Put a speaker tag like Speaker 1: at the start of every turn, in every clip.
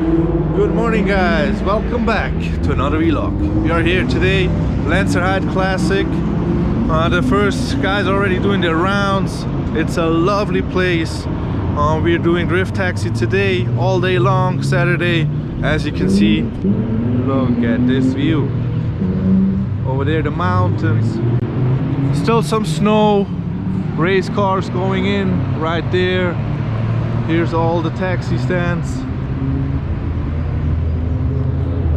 Speaker 1: Good morning, guys, welcome back to another vlog. We are here today, Lenzerheide Classic. The first guys already doing their rounds. It's a lovely place. We're doing drift taxi today, all day long, Saturday. As you can see, look at this view. Over there, the mountains. Still some snow. Race cars going in right there. Here's all the taxi stands.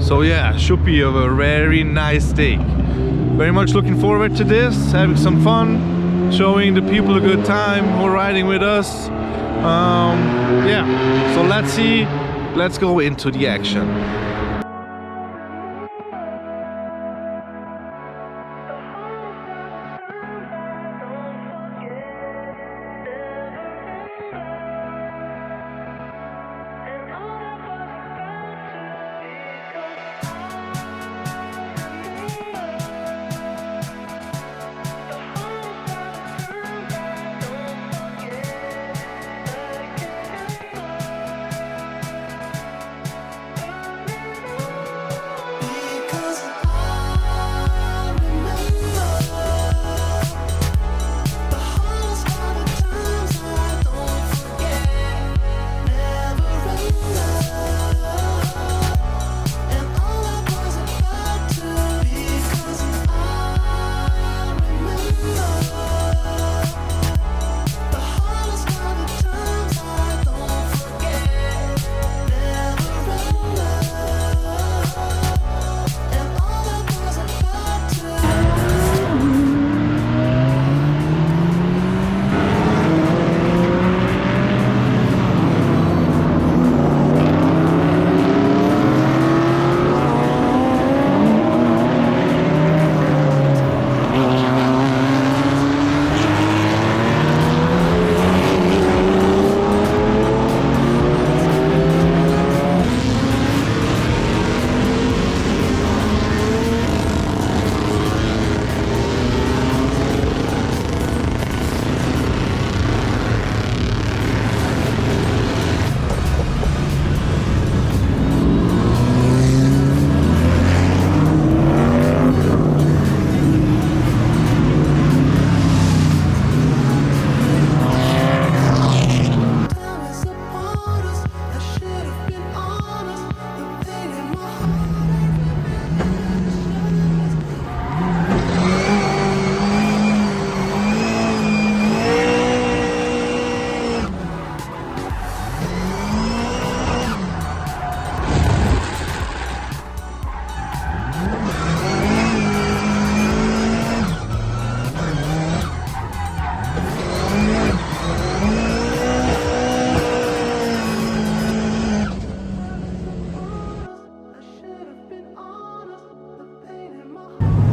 Speaker 1: So yeah, should be a very nice day. Very much looking forward to this, having some fun, showing the people a good time who are riding with us. Yeah, so let's go into the action.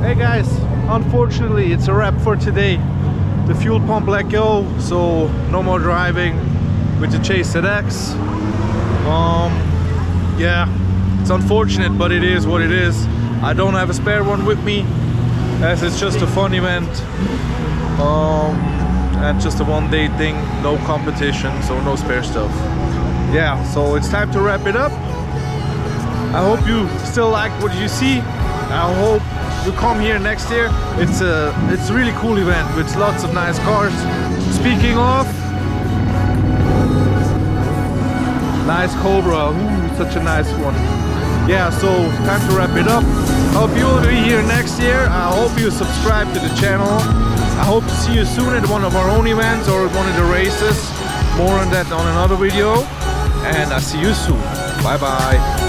Speaker 1: Hey guys, unfortunately it's a wrap for today. The fuel pump let go, so no more driving with the Chase ZX. Yeah, it's unfortunate, but it is what it is. I don't have a spare one with me, as it's just a fun event. And just a one-day thing, no competition, so no spare stuff. Yeah, so it's time to wrap it up. I hope you still like what you see. I hope you come here next year. It's a really cool event with lots of nice cars. Speaking of, nice Cobra, ooh, such a nice one. Yeah, so time to wrap it up. Hope you will be here next year. I hope you subscribe to the channel. I hope to see you soon at one of our own events or one of the races. More on that on another video, and I'll see you soon. Bye bye.